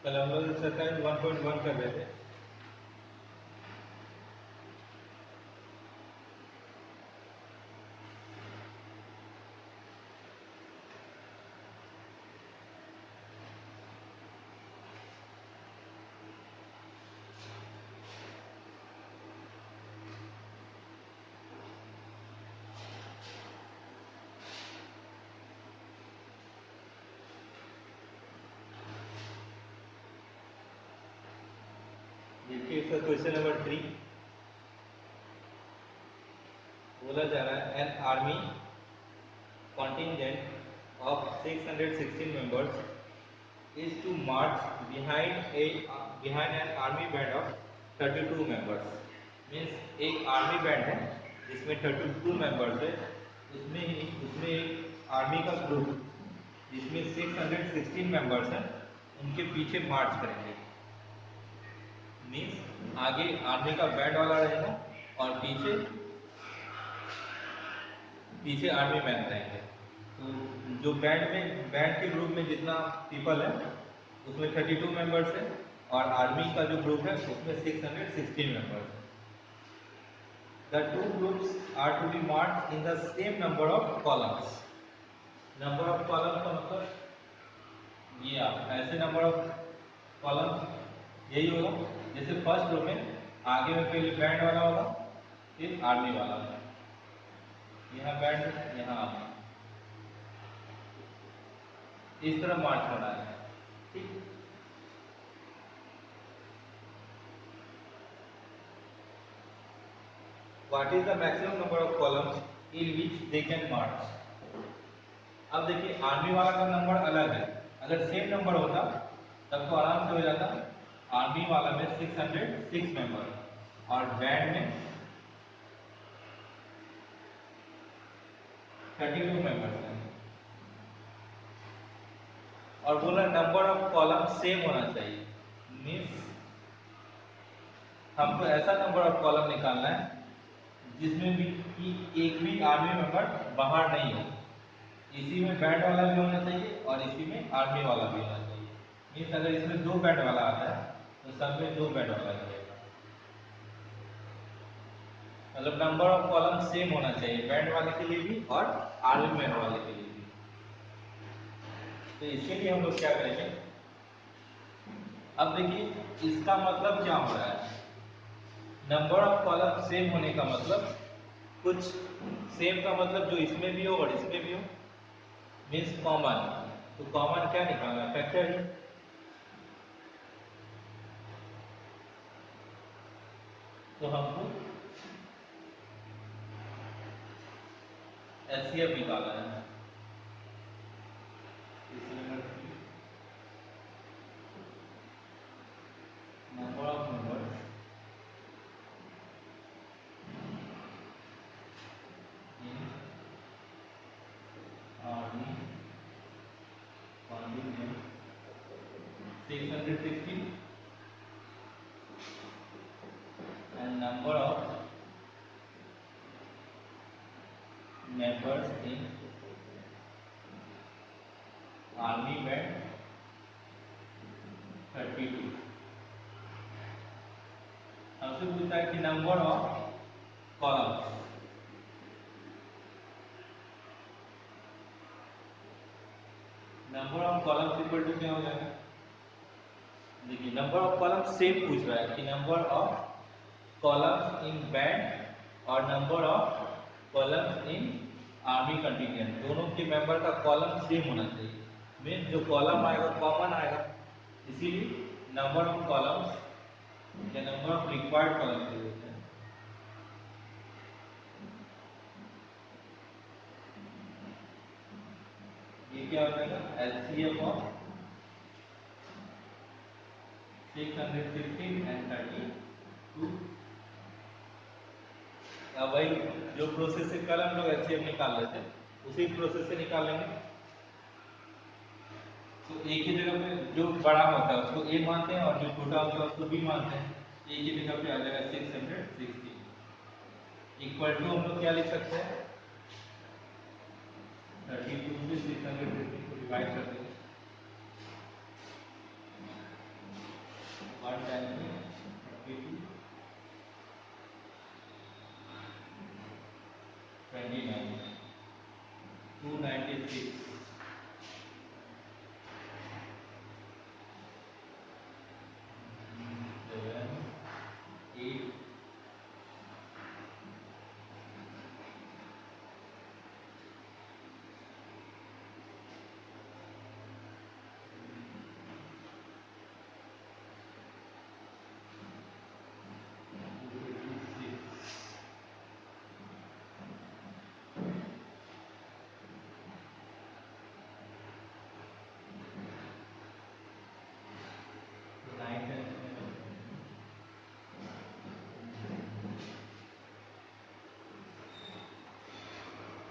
कल हम लोग एक्सरसाइज 1.1 कर रहे थे। देखिए इसका क्वेश्चन नंबर 3 बोला जा रहा है an army contingent of 616 members is to march behind an army band of 32 members। Means एक आर्मी बैंड है जिसमें 32 मेंबर्स है, उसमें एक आर्मी का ग्रुप जिसमें 616 मेंबर्स हैं उनके पीछे मार्च करेंगे। मीन्स आगे आर्मी का बैंड वाला रहेगा और पीछे पीछे आर्मी मैन रहेंगे। तो जो बैंड के ग्रुप में जितना पीपल है उसमें 32 मेंबर्स है और आर्मी का जो ग्रुप है उसमें 616 मेंबर्स है। The two groups are to be march in the same number of columns. Number of columns का मतलब ये आप ऐसे नंबर ऑफ कॉलम्स यही होगा जैसे फर्स्ट रो में आगे में पहले बैंड वाला होगा फिर आर्मी वाला होगा, यहाँ बैंड यहाँ आर्मी, इस तरह मार्च होना है। ठीक, what is the maximum number of columns in which they can march. अब देखिए आर्मी वाला का नंबर अलग है, अगर सेम नंबर होता तब तो आराम से हो जाता। आर्मी वाला में 606 मेंबर और बैंड में 32 मेंबर्स हैं और बोला नंबर ऑफ कॉलम सेम होना चाहिए। मीन्स हमको ऐसा नंबर ऑफ कॉलम निकालना है जिसमें भी कि एक भी आर्मी मेंबर बाहर नहीं हो। इसी में बैंड वाला भी होना चाहिए और इसी में आर्मी वाला भी होना चाहिए। मीन्स अगर इसमें दो बैंड वाला आता है तो सब में दो बैंड वाला रहेगा। मतलब नंबर ऑफ कॉलम सेम होना चाहिए बैंड वाले के लिए भी और आर्मी मैन वाले के लिए भी। तो इसके लिए हम लोग क्या करेंगे, अब देखिए इसका मतलब क्या हो रहा है। नंबर ऑफ कॉलम सेम होने का मतलब कुछ सेम का मतलब जो इसमें भी हो और इसमें भी हो, मीन्स कॉमन। तो कॉमन क्या निकालना, फैक्टर ही। तो हमको एचसीएफ निकालना है। Number of members in army contingent 616 and number of members in army band 32। हमसे पूछता है कि number of columns, number of columns equal to क्या हो जाएगा। देखिए नंबर ऑफ कॉलम्स सेम पूछ रहा है कि number of columns in band और number of columns in army contingent, दोनों के मेंबर का कॉलम सेम होना चाहिए। मीन जो कॉलम आएगा कॉमन आएगा, इसीलिए नंबर ऑफ कॉलम्स या नंबर ऑफ रिक्वायर्ड कॉलम्स होते हैं। ये क्या हो जाएगा, एलसीएम ऑफ 616 एंड 32। वही जो प्रोसेस से कल हम लोग एचसीएफ निकाल रहे थे उसी प्रोसेस से निकाल लेंगे। तो एक ही जगह पे जो बड़ा होता है उसको ए मानते हैं और जो छोटा होता है उसको बी मानते हैं। एक ही जगह पे आ जाएगा 616 इक्वल टू हम लोग क्या लिख सकते हैं, 32 से 616 को डिवाइड कर देंगे 6 7 8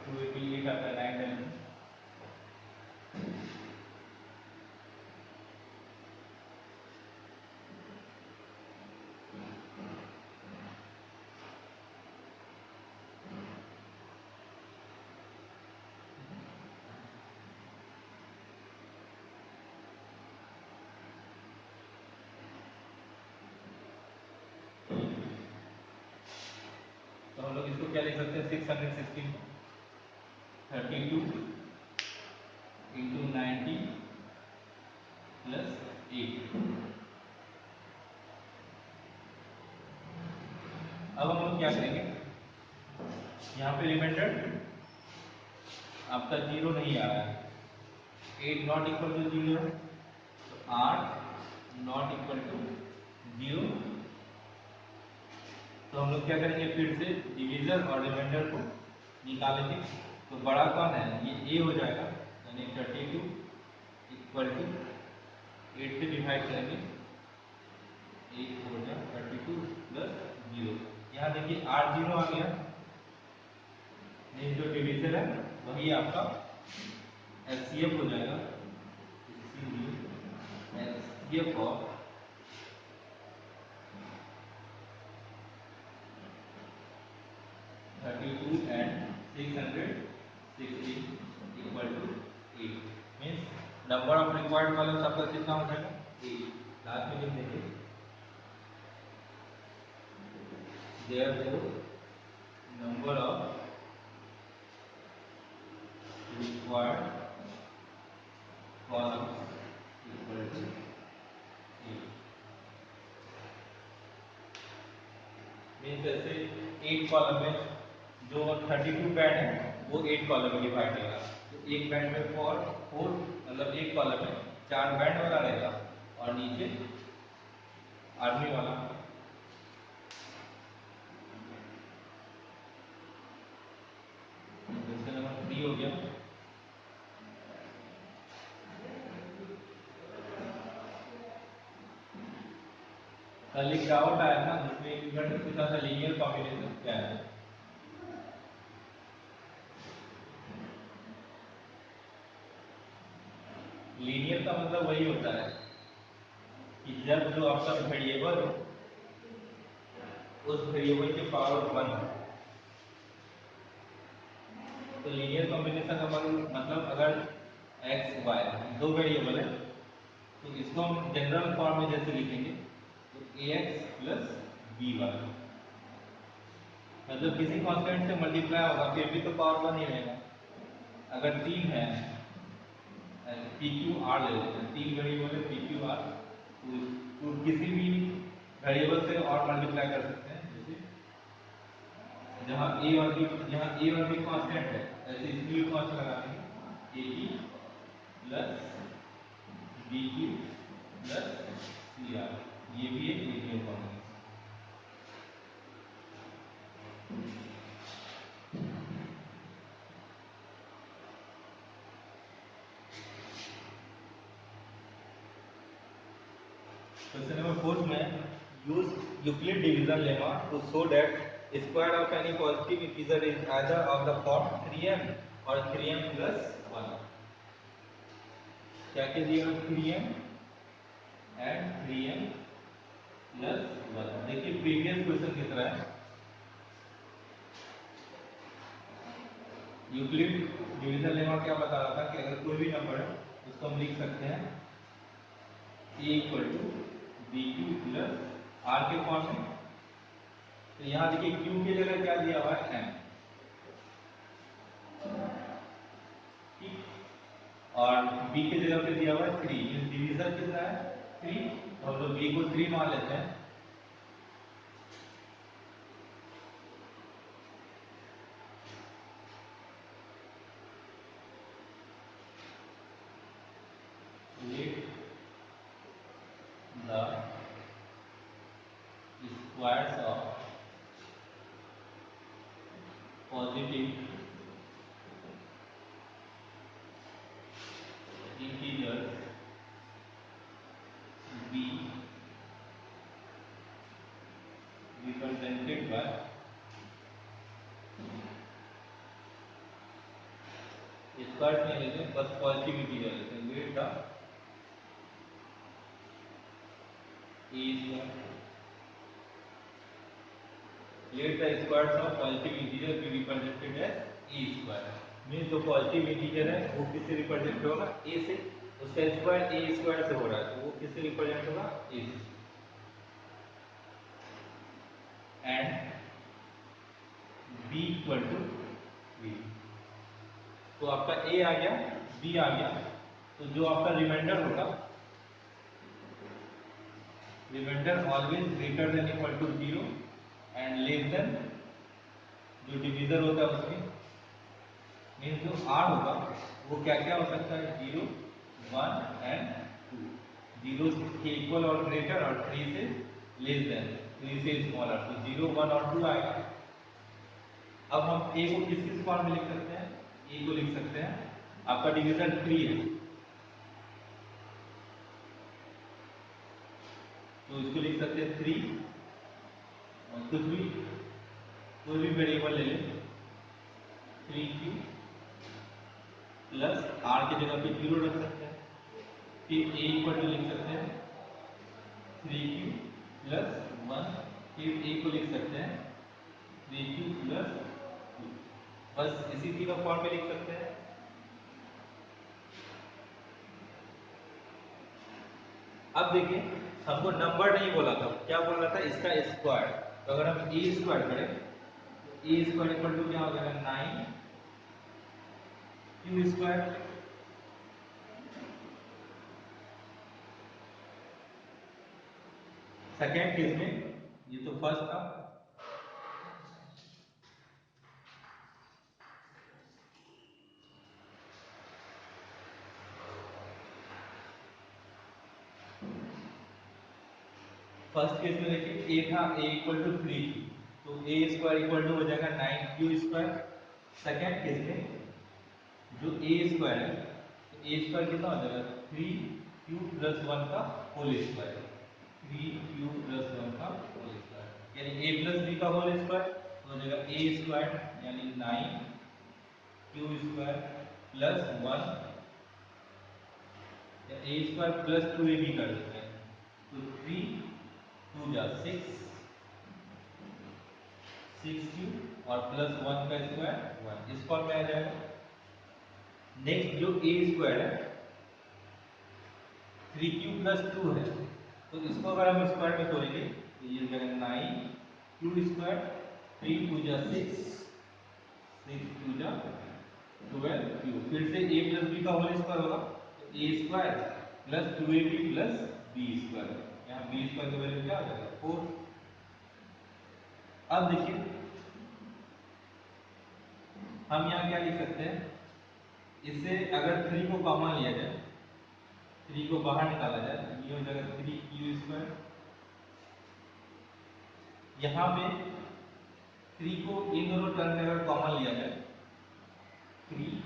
288 आता है 9 10 तो हम लोग इसको क्या लिख सकते हैं 616 32 इंटू 90 प्लस 8। अब हम लोग क्या करेंगे, यहाँ पे रिमाइंडर आपका 0 नहीं आ रहा है, 8 नॉट इक्वल टू 0 है, तो 8 नॉट इक्वल टू 0। तो हम लोग क्या करेंगे, फिर से डिवीजर और रिमाइंडर को निकालेंगे। तो बड़ा कौन है, ये a हो जाएगा, यानी 32 इक्वल टू 8 से डिवाइड करेंगे, 8 हो जाए 32 प्लस 0। यहाँ देखिए 8 0 आ गया, जो डिवीजर है वही आपका एचसीएफ हो जाएगा, इसीलिए HCF of 32 and 616 equal to 8। Means number of required columns आपका कितना हो जाएगा, 8। लास्ट में लिख देंगे therefore number of required columns equal to 8। Means जैसे 8 कॉलम में जो 32 बैंड है वो 8 कॉलम में डिवाइड रहेगा, तो एक बैंड में 4 मतलब एक कॉलम में 4 बैंड वाला रहेगा और नीचे आर्मी वाला। क्वेश्चन नंबर 3 हो गया। कल एक डाउट आया था जिसमें इन्वर्टर पूछा था लीनियर कॉम्बिनेशन क्या है। लीनियर का मतलब वही होता है कि जब जो आपका वेरिएबल हो उस वेरिएबल के पावर 1 हो। तो लीनियर कॉम्बिनेशन का मतलब अगर एक्स वाई दो वेरिएबल है तो इसको हम जनरल फॉर्म में जैसे लिखेंगे तो ए एक्स प्लस बी वाई, मतलब किसी कांस्टेंट से मल्टीप्लाई होगा फिर भी तो पावर 1 ही रहेगा। अगर 3 है, पी क्यू आर ले लेते हैं, 3 वेरिएबल है पी क्यू आर, तो किसी भी वेरिएबल से और मल्टीप्लाई कर सकते हैं। जैसे जहाँ ए और बी कांस्टेंट है ऐसे इसमें भी कांस्टेंट लगा देंगे, A B plus B Q plus C R, ये भी एक लीनियर कॉम्बिनेशन। क्वेश्चन नंबर 4 में use Euclid division lemma to show that square of any positive integer is either of the form 3m or 3m plus 1। क्या क्या दिया 3m and 3m plus 1। देखिए previous question की तरह है, Euclid division lemma क्या बता रहा था कि अगर कोई भी नंबर है उसको हम लिख सकते हैं a equal to B Q plus R के फॉर्म में। तो यहाँ देखिए q की जगह क्या दिया हुआ है m, ठीक। और b की जगह पे दिया हुआ है 3, मींस डिवीजर कितना है 3, तो हम लोग b को 3 मान लेते हैं। Let the squares of positive integers b represented by square नहीं लेते बस पॉजिटिव इंटीजर लेते हैं। Let the A square, let the squares of positive integer B represented as A square. Means जो पॉजिटिव इंटीजर है वो किससे रिप्रेजेंट होगा ए से, उसका स्क्वायर ए स्क्वायर से हो रहा है तो वो किससे रिप्रेजेंट होगा ए से। And B equal to B, तो आपका ए आ गया बी आ गया, तो जो आपका रिमाइंडर होगा, reminder always greater than equal to 0 and less than जो डिवीजर होता है उसमें, मीन्स जो आर होगा वो क्या क्या हो सकता है 0 1 एंड 2, 0 के इक्वल और ग्रेटर और 3 से लेस देन, 3 से स्मॉलर, तो 0 1 और 2 आएगा। अब हम ए को किस किस फॉर्म में लिख सकते हैं, ए को लिख सकते हैं आपका डिवीजर 3 है तो इसको लिख सकते हैं 3, और कोई भी वेरिएबल ले लें 3q प्लस आर की जगह पे 0 रख सकते हैं, फिर ए इक्वल टू लिख सकते हैं 3q प्लस 1, फिर ए को लिख सकते हैं 3q प्लस 2, बस इसी तीनों फॉर्म में लिख सकते हैं। अब देखिए हमको नंबर नहीं बोला था, क्या बोल रहा था इसका स्क्वायर, तो अगर हम ए स्क्वायर करें तो ए स्क्वायर इक्वल टू क्या हो जाएगा 9q स्क्वायर, सेकेंड केस में ये तो फर्स्ट था, फर्स्ट केस में देखिए ए था ए इक्वल टू 3q, तो ए स्क्वायर इक्वल टू हो जाएगा 9q स्क्वायर। सेकेंड केस में जो ए स्क्वायर है तो ए स्क्वायर कितना हो जाएगा 3q प्लस 1 का होल स्क्वायर, 3q प्लस 1 का होल स्क्वायर यानी a प्लस बी का होल स्क्वायर, तो हो जाएगा ए स्क्वायर यानी 9q स्क्वायर प्लस 1 या ए स्क्वायर प्लस 2ab कर देते हैं, तो 3 2 जा 6q और प्लस 1 का स्क्वायर 1 इस फॉर्म में आ जाएगा। नेक्स्ट जो ए स्क्वायर है 3q प्लस 2 है, तो इसको अगर हम स्क्वायर में तोड़ेंगे तो ये हो जाएगा 9q स्क्वायर, 3 2 जा 6 6 2 जा 12q, फिर से a प्लस b का होल स्क्वायर होगा तो a square plus 2ab plus b square, यहाँ b स्क्वायर का वैल्यू क्या हो जाएगा 4। अब देखिए हम यहाँ क्या लिख सकते हैं, इससे अगर 3 को कॉमन लिया जाए, 3 को बाहर निकाला जाए तो ये हो जाएगा 3q स्क्वायर, यहाँ पे 3 को इन दोनों टर्म में अगर कॉमन लिया जाए 3q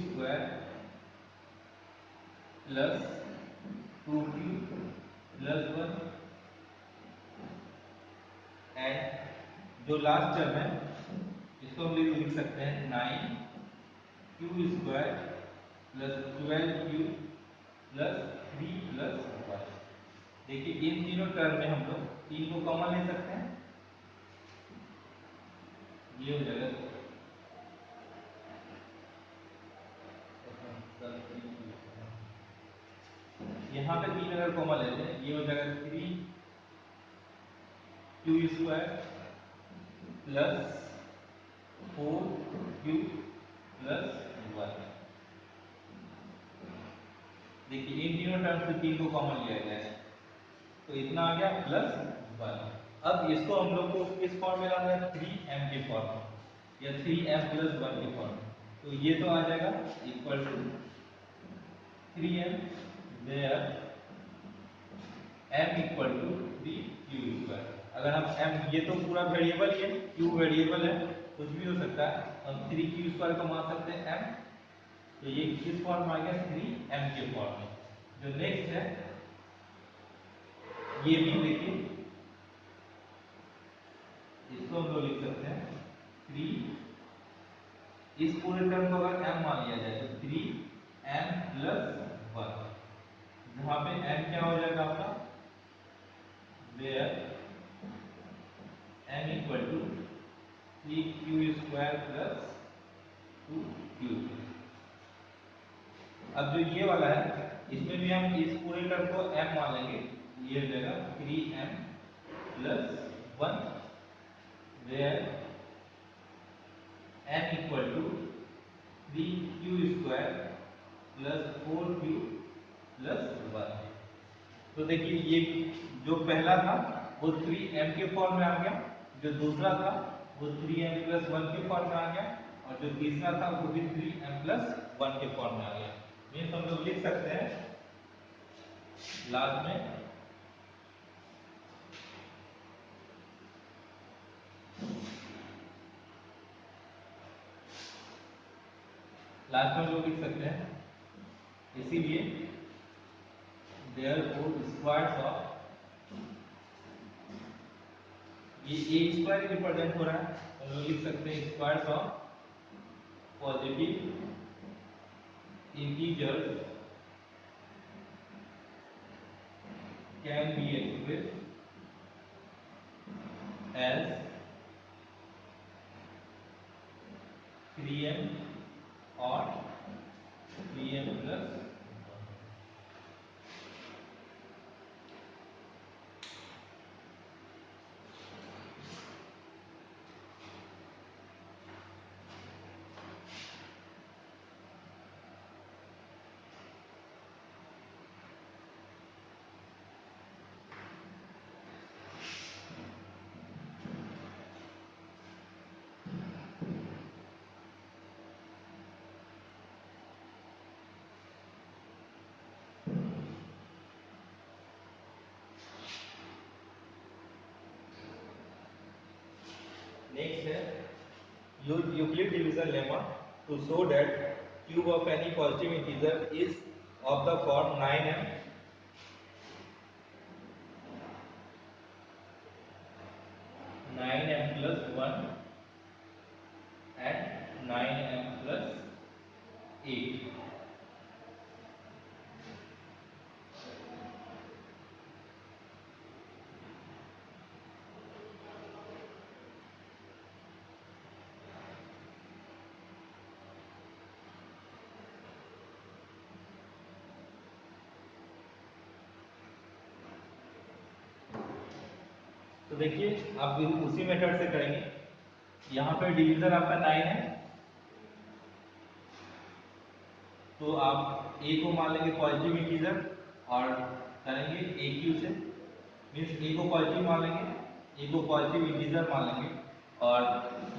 square plus 2q plus 1 and जो लास्ट टर्म है इसको हम लिख सकते हैं 9q square plus 12q plus 3 plus 1। देखिए इन तीनों टर्म में हम लोग 3 को कॉमन ले सकते हैं, ये हो जाएगा यहाँ पे 3 अगर कॉमन लेते हैं ये हो जाएगा 3q square plus 4q plus 1 देखिए इन तीनों टर्म से 3 को कॉमन लिया जाए तो इतना आ गया +1। अब इसको हम लोग को किस फॉर्म में लाना है, 3m के फॉर्म में या 3m+1 के फॉर्म में। तो ये तो आ जाएगा equal to 3m where m equal to 3q²। अगर हम m, ये तो पूरा वेरिएबल ही है, q वेरिएबल है, कुछ भी हो सकता है, हम 3q² को मान सकते हैं m। तो ये किस फॉर्म में आ गया, 3m के फॉर्म में। जो नेक्स्ट है ये भी देखिए, इसको हम लोग लिख सकते हैं 3, इस पूरे टर्म को अगर m मान लिया जाए तो 3m+1, जहां पे m क्या हो जाएगा आपका, where m equal to 3q² + 2q। अब जो ये वाला है इसमें भी हम इस पूरे टर्म को m मान लेंगे, ये हो जाएगा 3m+1 where m equal to 3q² + 4q+1। तो देखिए ये जो पहला था वो 3m के फॉर्म में आ गया, जो दूसरा था वो 3m+1 के फॉर्म में आ गया, और जो तीसरा था वो भी 3m+1 के फॉर्म में आ गया। मीन्स हम लोग लिख सकते हैं लास्ट में हम लोग लिख सकते हैं, इसीलिए देयरफॉर स्क्वायर्स ऑफ, ये a² रिप्रेजेंट हो रहा है, हम लोग लिख सकते हैं squares of positive integers can be expressed as 3m or 3m+1। Next है Euclid division lemma to show that cube of any positive integer is of the form 9m+1 and 9m+8। तो देखिए आप उसी मेथड से करेंगे, यहाँ पे division आपका 9 है, तो आप a को मान लेंगे पॉजिटिव इंटीजर और करेंगे aq से, मीन्स a को पॉजिटिव मान लेंगे, a को पॉजिटिव इंटीजर मान लेंगे, और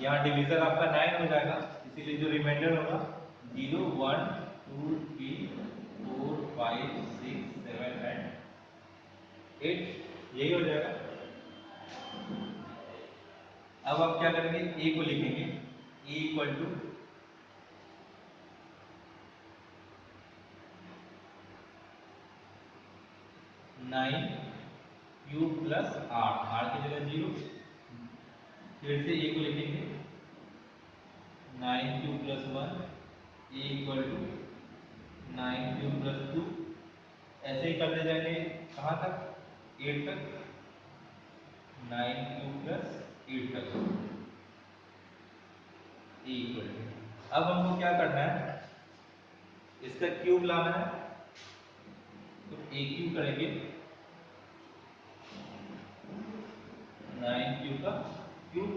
यहाँ डिवीजन आपका 9 हो जाएगा, इसीलिए जो रिमाइंडर होगा 0 1 2 3 4 5 6 7 एंड 8, यही हो जाएगा। अब आप क्या करेंगे, a को लिखेंगे a equal to 9q + r की जगह 0, फिर से a को लिखेंगे 9q + 1, a equal to 9q + 2, ऐसे ही करते जाएंगे कहाँ तक, 8 तक, 9q + 8 तक, a इक्वल टू। अब हमको क्या करना है, इसका क्यूब लाना है, तो a क्यूब करेंगे 9q का क्यूब,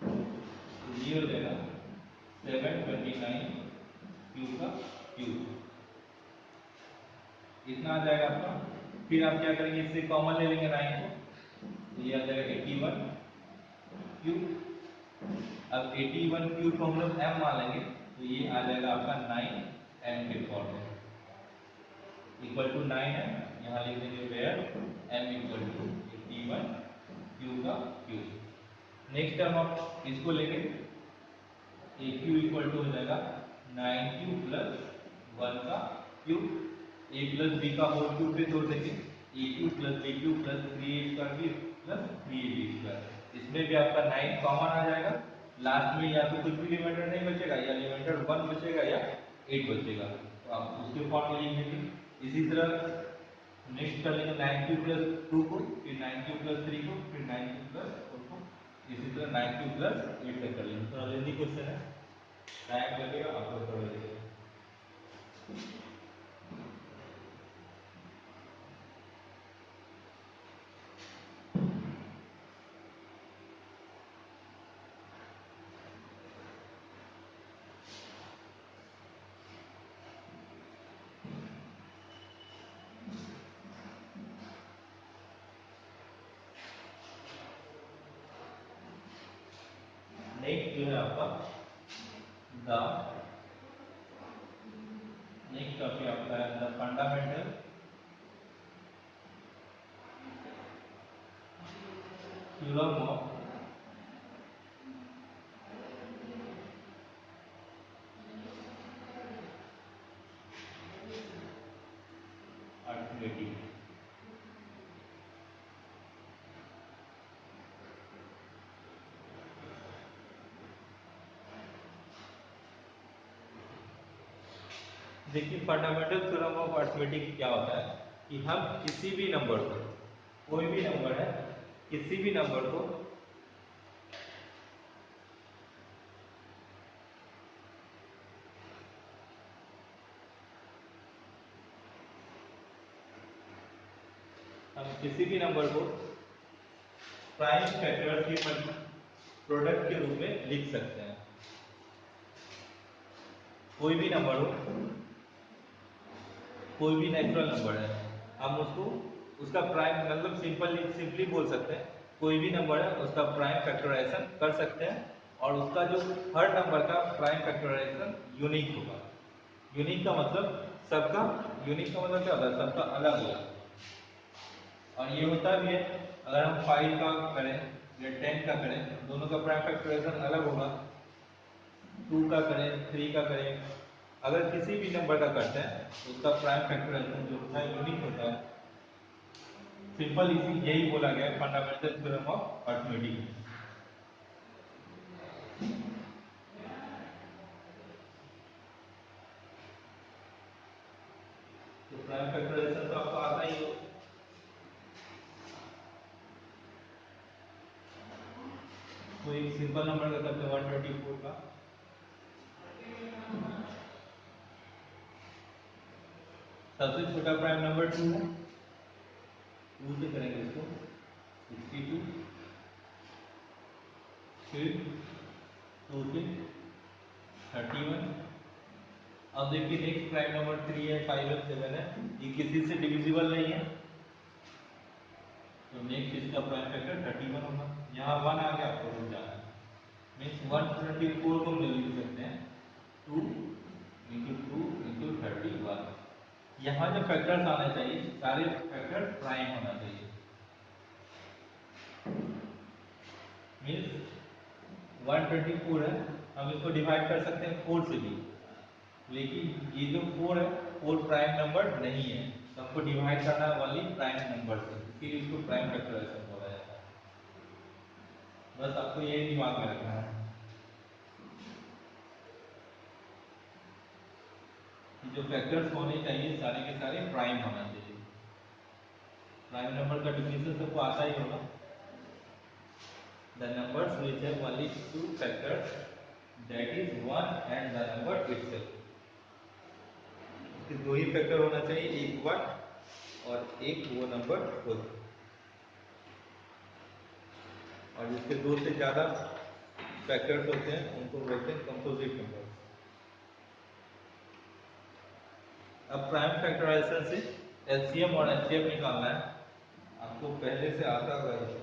तो ये हो जाएगा कितना आ जाएगा आपका। फिर आप क्या करेंगे, इससे कॉमन ले लेंगे 9 को, तो ये आ जाएगा 81 क्यूब। अब 81 क्यूब को हम लोग m मान लेंगे, तो ये आ जाएगा आपका 9m के फॉर्म में, इक्वल टू 9m। यहाँ लिख देंगे where m equal to 81 cube का क्यूब। नेक्स्ट टर्म आप इसको लेंगे, ए क्यू इक्वल टू हो जाएगा 9q प्लस 1 का क्यूब, a प्लस बी का होल क्यूब पे जोड़ देंगे, A Q plus B Q plus 3a square B plus 3ab square. इसमें भी आपका 9 कॉमन आ जाएगा, लास्ट में या तो कुछ भी रिमाइंडर नहीं बचेगा, या रिमाइंडर 1 बचेगा या 8 बचेगा, तो आप उसके फॉर्म में लिख देंगे। इसी तरह नेक्स्ट कर लेंगे 9q प्लस 2 को, फिर 9q प्लस 3 को, फिर 9q प्लस 4 को, इसी तरह 9q प्लस 8 तक कर लेंगे। थोड़ा लेंदी क्वेश्चन है, टाइम लगेगा, आपको थोड़ा लगेगा। नेक्स्ट जो है आपका द नेक्स्ट टॉपिक आपका है the fundamental theorem of arithmetic. देखिए फंडामेंटल थ्योरम ऑफ अर्थमेटिक क्या होता है कि हम किसी भी नंबर को, कोई भी नंबर है, किसी भी नंबर को प्राइम फैक्टर्स के प्रोडक्ट के रूप में लिख सकते हैं। कोई भी नंबर हो, कोई भी नेचुरल नंबर है, हम उसको उसका प्राइम मतलब सिंपली बोल सकते हैं, कोई भी नंबर है उसका प्राइम फैक्टराइजेशन कर सकते हैं, और उसका जो हर नंबर का प्राइम फैक्टराइजेशन यूनिक होगा। यूनिक का मतलब सबका, यूनिक का मतलब क्या होता है, सबका अलग अलग। और ये होता भी है, अगर हम 5 का करें या 10 का करें, दोनों का प्राइम फैक्टराइजेशन अलग होगा। 2 का करें, 3 का करें, अगर किसी भी नंबर का करते हैं तो उसका प्राइम फैक्टराइजेशन जो होता है यूनिक होता है। सिंपल इसी यही बोला गया है फंडामेंटल थ्योरम ऑफ अर्थमेटिक। तो प्राइम फैक्टराइजेशन तो आपको आता ही हो। तो एक सिंपल नंबर का करते हैं 124 का, सबसे छोटा प्राइम नंबर 2 है, 2 से करेंगे इसको 62, फिर 2 से 31। अब देखिए नेक्स्ट प्राइम नंबर 3 है, 5 है, 7 है, ये किसी से डिविजिबल नहीं है, तो नेक्स्ट इसका प्राइम फैक्टर 31 होगा। यहाँ 1 आ गया, आपको रुक जाना है, मीन्स 124 को हम लिख सकते हैं 2 इंटू 2 इंटू 31। यहाँ जो फैक्टर्स आने चाहिए सारे फैक्टर प्राइम होना चाहिए, मीन्स 124 है, हम इसको डिवाइड कर सकते हैं 4 से भी, लेकिन ये जो 4 है 4 प्राइम नंबर नहीं है, सबको डिवाइड करना है वाली प्राइम नंबर से, इसीलिए इसको प्राइम फैक्टराइजेशन बोला जाता है। बस आपको यही दिमाग में रखना है कि जो फैक्टर्स होने चाहिए सारे के सारे प्राइम होना चाहिए। प्राइम नंबर का डिफिनेशन सबको आता ही होगा, the numbers which have only two factors that is 1 and the number itself. दो ही फैक्टर होना चाहिए, एक 1 और एक वो नंबर खुद, और जिसके दो से ज्यादा फैक्टर्स होते हैं उनको बोलते हैं कंपोजिट नंबर। अब प्राइम फैक्टराइजेशन से एलसीएम और एचसीएफ निकालना है, आपको पहले से आता होगा ये।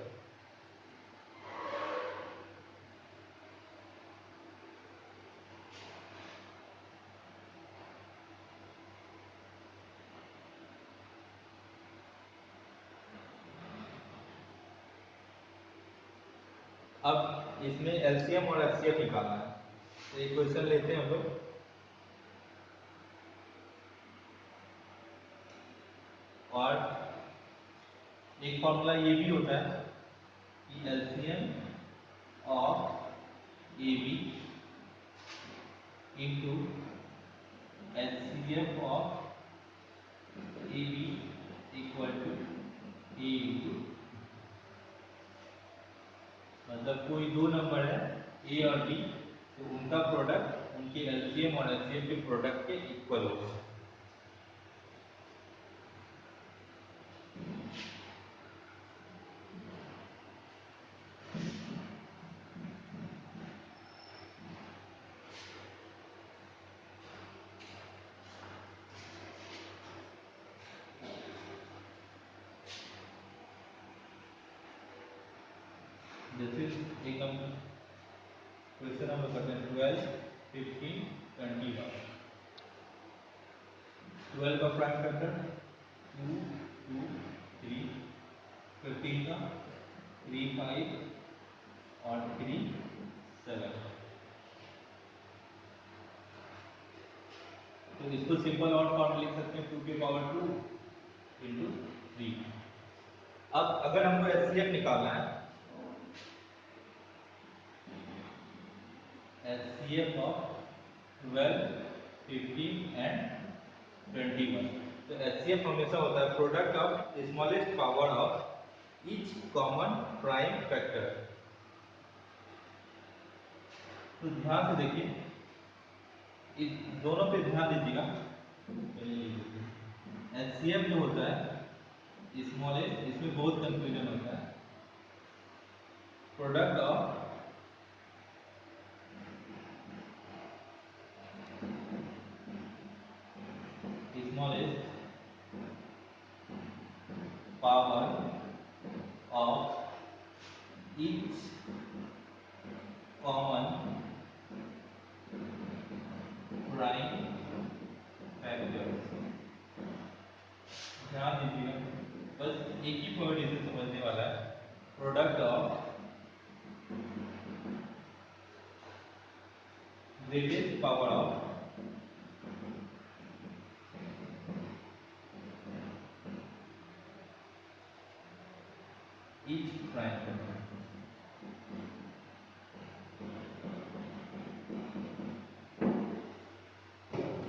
अब इसमें एलसीएम और एचसीएफ निकालना है, तो एक क्वेश्चन लेते हैं हम लोग। और एक फॉर्मूला ये भी होता है कि LCM of A B into HCF of A B equal to A into, मतलब कोई दो नंबर है ए और बी, तो उनका प्रोडक्ट उनके एलसीएम और एचसीएफ के प्रोडक्ट के इक्वल होगा। जैसे एक हम क्वेश्चन हम लोग करते हैं 12, 15, 21। 12 का प्राइम फैक्टर 2, 2, 3, 15 का 3, 5 और 3, 7। तो इसको सिंपल और फॉर्म लिख सकते हैं 2 के पावर 2 इंटू 3। अब अगर हमको एचसीएफ निकालना है, एचसीएफ ऑफ 12, 15 एंड 21, तो एचसीएफ हमेशा होता है product of smallest power of each common prime factor. तो ध्यान से देखिए, इस दोनों पे ध्यान दीजिएगा। एचसीएफ जो होता है स्मॉलेस्ट, इसमें बहुत कंफ्यूजन होता है। Product of smallest power of each common prime factor। ध्यान दीजिएगा, बस एक ही पॉइंट इसे समझने वाला है। Product of greatest power of each prime factor.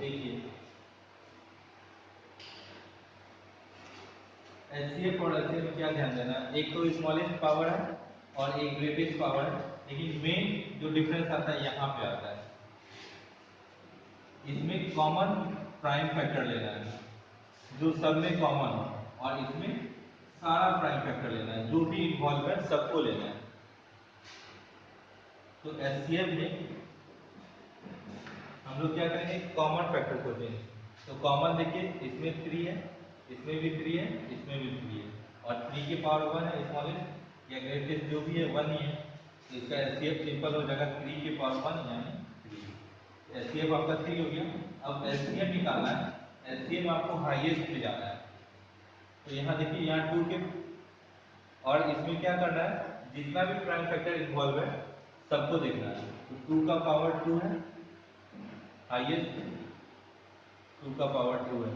देखिए एचसीएफ और एचसीएफ में क्या ध्यान देना है, एक तो स्मॉलेस्ट पावर है और एक ग्रेटेस्ट पावर है, लेकिन मेन जो डिफरेंस आता है यहाँ पे आता है। इसमें कॉमन प्राइम फैक्टर लेना है जो सब में कॉमन हो, और इसमें सारा प्राइम फैक्टर लेना है, जो भी इन्वॉल्व है सबको लेना है। तो एचसीएफ में हम लोग क्या करेंगे, कॉमन फैक्टर खोजेंगे। तो कॉमन देखिए, इसमें 3 है, इसमें भी 3 है, इसमें भी 3 है, और 3 के पावर 1 है स्मॉलेस्ट या ग्रेटेस्ट जो भी है 1 ही है, तो इसका एचसीएफ सिंपल हो जाएगा 3 के पावर 1 यानी 3। एचसीएफ आपका 3 हो गया। अब एचसीएफ निकालना है, एचसीएफ आपको हाईएस्ट पे जाना है। तो यहाँ देखिए, यहाँ 2 के, और इसमें क्या करना है, जितना भी प्राइम फैक्टर इन्वॉल्व है सबको देखना है। तो 2 का पावर 2 है हाईएस्ट, 2 का पावर 2 है।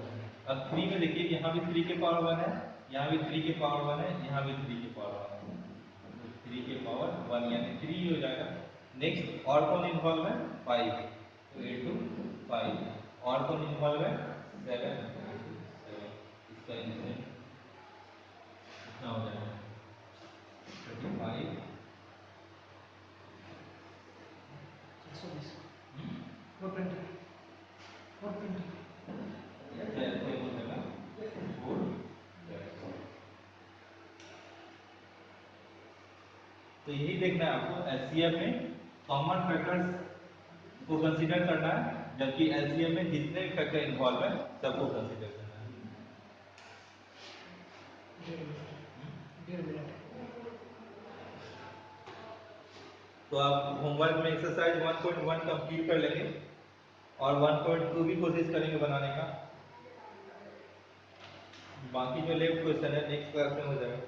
अब 3 में देखिए, यहाँ भी 3 के पावर 1 है, यहाँ भी 3 के पावर 1 है, यहाँ भी 3 के पावर 1 है, तो 3 के पावर 1 यानी 3 ही हो जाएगा। नेक्स्ट और कौन इन्वॉल्व है, 5, तो 8 टू 5, और कौन इन्वॉल्व है, 7, 7, इसका इनसे कितना हो जाएगा 35, 420, ऐसे हो जाएगा 4। तो यही देखना है आपको, एचसीएफ में कॉमन फैक्टर्स को कंसीडर करना है, जबकि एलसीएम में जितने फैक्टर इन्वॉल्व है सबको कंसीडर करना है। 1.5 मिनट। तो आप होमवर्क में एक्सरसाइज 1.1 कंप्लीट कर लेंगे और 1.2 भी कोशिश करेंगे बनाने का। बाकी जो लेफ्ट क्वेश्चन है नेक्स्ट क्लास में हो जाएगा।